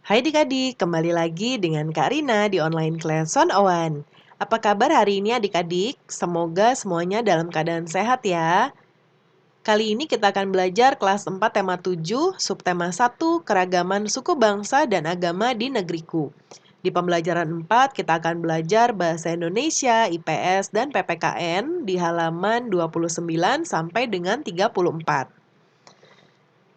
Hai adik-adik, kembali lagi dengan Kak Rina di online class 101. Apa kabar hari ini adik-adik? Semoga semuanya dalam keadaan sehat ya. Kali ini kita akan belajar kelas 4 tema 7, subtema 1, keragaman suku bangsa dan agama di negeriku. Di pembelajaran 4, kita akan belajar bahasa Indonesia, IPS, dan PPKN di halaman 29 sampai dengan 34.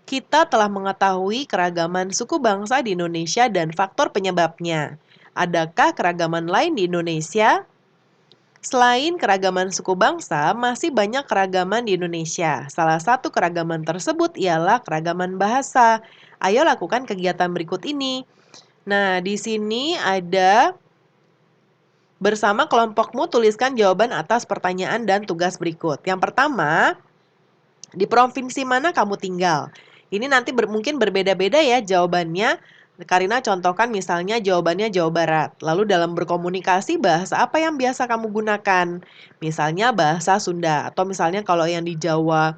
Kita telah mengetahui keragaman suku bangsa di Indonesia dan faktor penyebabnya. Adakah keragaman lain di Indonesia? Selain keragaman suku bangsa, masih banyak keragaman di Indonesia. Salah satu keragaman tersebut ialah keragaman bahasa. Ayo lakukan kegiatan berikut ini. Nah, di sini ada bersama kelompokmu tuliskan jawaban atas pertanyaan dan tugas berikut. Yang pertama, di provinsi mana kamu tinggal? Ini nanti mungkin berbeda-beda ya jawabannya. Karina contohkan misalnya jawabannya Jawa Barat. Lalu dalam berkomunikasi bahasa apa yang biasa kamu gunakan? Misalnya bahasa Sunda atau misalnya kalau yang di Jawa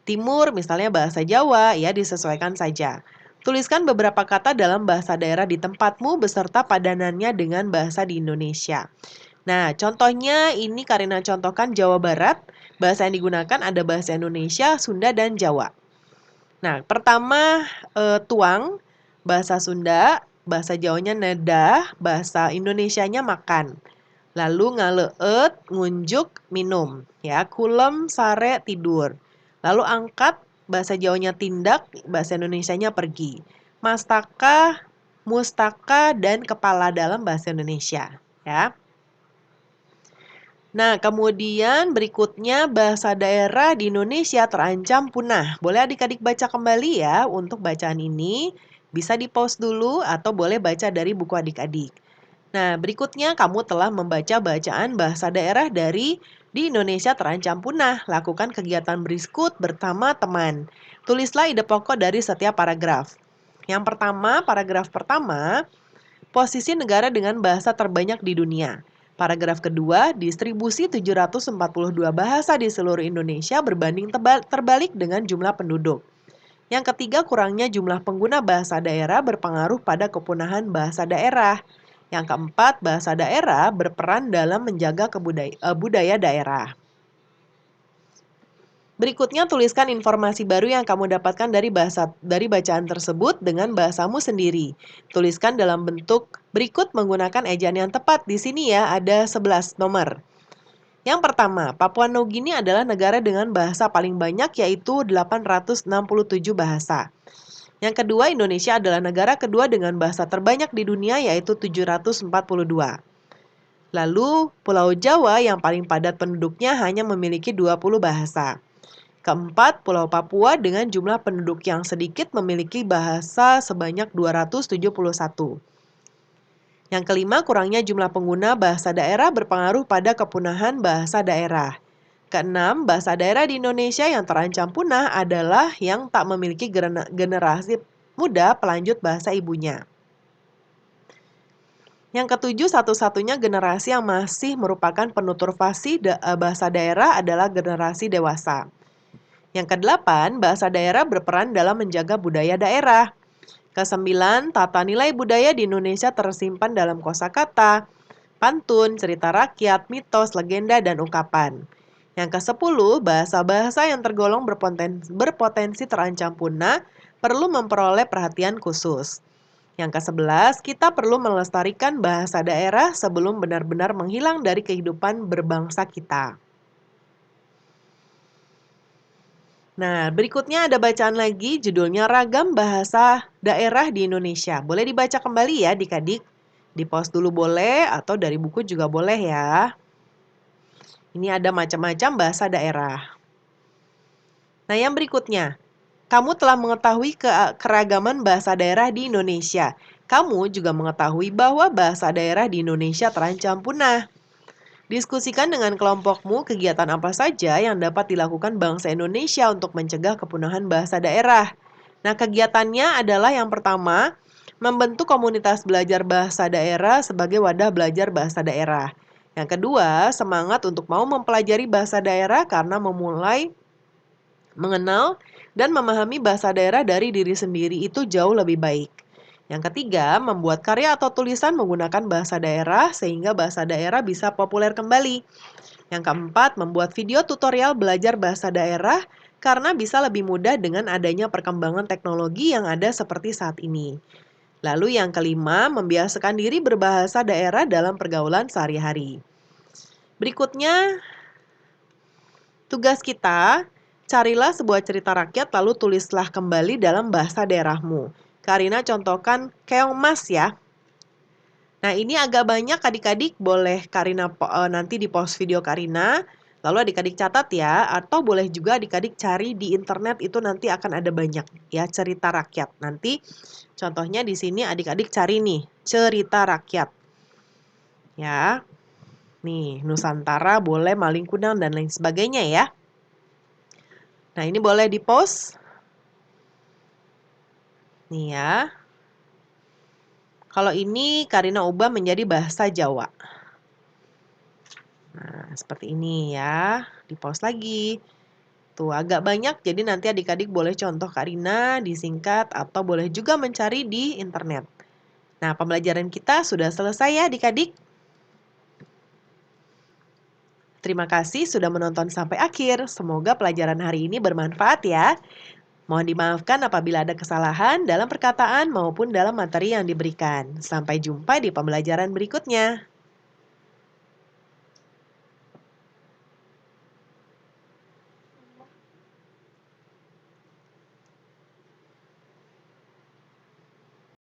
Timur misalnya bahasa Jawa ya disesuaikan saja. Tuliskan beberapa kata dalam bahasa daerah di tempatmu beserta padanannya dengan bahasa di Indonesia. Nah, contohnya ini Karina contohkan Jawa Barat. Bahasa yang digunakan ada bahasa Indonesia, Sunda, dan Jawa. Nah, pertama tuang, bahasa Sunda, bahasa Jawanya nedah, bahasa Indonesianya makan. Lalu ngaleut, ngunjuk, minum. Ya, kulem, sare, tidur. Lalu angkat, bahasa Jawanya tindak, bahasa Indonesianya pergi. Mastaka, mustaka, dan kepala dalam bahasa Indonesia. Ya. Nah, kemudian berikutnya bahasa daerah di Indonesia terancam punah. Boleh adik-adik baca kembali ya untuk bacaan ini. Bisa di-pause dulu atau boleh baca dari buku adik-adik. Nah, berikutnya kamu telah membaca bacaan bahasa daerah dari di Indonesia terancam punah. Lakukan kegiatan berikut bersama teman. Tulislah ide pokok dari setiap paragraf. Yang pertama, paragraf pertama, posisi negara dengan bahasa terbanyak di dunia. Paragraf kedua, distribusi 742 bahasa di seluruh Indonesia berbanding terbalik dengan jumlah penduduk. Yang ketiga, kurangnya jumlah pengguna bahasa daerah berpengaruh pada kepunahan bahasa daerah. Yang keempat, bahasa daerah berperan dalam menjaga budaya daerah. Berikutnya tuliskan informasi baru yang kamu dapatkan dari bacaan tersebut dengan bahasamu sendiri. Tuliskan dalam bentuk berikut menggunakan ejaan yang tepat. Di sini ya ada 11 nomor. Yang pertama, Papua Nugini adalah negara dengan bahasa paling banyak yaitu 867 bahasa. Yang kedua, Indonesia adalah negara kedua dengan bahasa terbanyak di dunia yaitu 742. Lalu, Pulau Jawa yang paling padat penduduknya hanya memiliki 20 bahasa. Keempat, Pulau Papua dengan jumlah penduduk yang sedikit memiliki bahasa sebanyak 271. Yang kelima, kurangnya jumlah pengguna bahasa daerah berpengaruh pada kepunahan bahasa daerah. Keenam, bahasa daerah di Indonesia yang terancam punah adalah yang tak memiliki generasi muda pelanjut bahasa ibunya. Yang ketujuh, satu-satunya generasi yang masih merupakan penutur fasih bahasa daerah adalah generasi dewasa. Yang kedelapan, bahasa daerah berperan dalam menjaga budaya daerah. Kesembilan, tata nilai budaya di Indonesia tersimpan dalam kosakata, pantun, cerita rakyat, mitos, legenda, dan ungkapan. Yang kesepuluh, bahasa-bahasa yang tergolong berpotensi terancam punah perlu memperoleh perhatian khusus. Yang kesebelas, kita perlu melestarikan bahasa daerah sebelum benar-benar menghilang dari kehidupan berbangsa kita. Nah, berikutnya ada bacaan lagi, judulnya Ragam Bahasa Daerah di Indonesia. Boleh dibaca kembali ya adik-adik. Di-pause dulu boleh, atau dari buku juga boleh ya. Ini ada macam-macam bahasa daerah. Nah, yang berikutnya. Kamu telah mengetahui keragaman bahasa daerah di Indonesia. Kamu juga mengetahui bahwa bahasa daerah di Indonesia terancam punah. Diskusikan dengan kelompokmu kegiatan apa saja yang dapat dilakukan bangsa Indonesia untuk mencegah kepunahan bahasa daerah. Nah, kegiatannya adalah yang pertama, membentuk komunitas belajar bahasa daerah sebagai wadah belajar bahasa daerah. Yang kedua, semangat untuk mau mempelajari bahasa daerah karena memulai mengenal dan memahami bahasa daerah dari diri sendiri itu jauh lebih baik. Yang ketiga, membuat karya atau tulisan menggunakan bahasa daerah sehingga bahasa daerah bisa populer kembali. Yang keempat, membuat video tutorial belajar bahasa daerah karena bisa lebih mudah dengan adanya perkembangan teknologi yang ada seperti saat ini. Lalu yang kelima, membiasakan diri berbahasa daerah dalam pergaulan sehari-hari. Berikutnya, tugas kita, carilah sebuah cerita rakyat lalu tulislah kembali dalam bahasa daerahmu. Karina contohkan keong mas ya. Nah, ini agak banyak adik-adik, boleh Karina nanti di post video Karina, lalu adik-adik catat ya, atau boleh juga adik-adik cari di internet itu nanti akan ada banyak ya cerita rakyat. Nanti contohnya di sini adik-adik cari nih, cerita rakyat. Ya. Nih, Nusantara boleh Maling Kundang dan lain sebagainya ya. Nah, ini boleh di-post. Nih ya. Kalau ini Karina ubah menjadi bahasa Jawa. Nah, seperti ini ya. Di-post lagi. Tuh, agak banyak, jadi nanti adik-adik boleh contoh Karina, disingkat, atau boleh juga mencari di internet. Nah, pembelajaran kita sudah selesai ya adik-adik. Terima kasih sudah menonton sampai akhir. Semoga pelajaran hari ini bermanfaat ya. Mohon dimaafkan apabila ada kesalahan dalam perkataan maupun dalam materi yang diberikan. Sampai jumpa di pembelajaran berikutnya.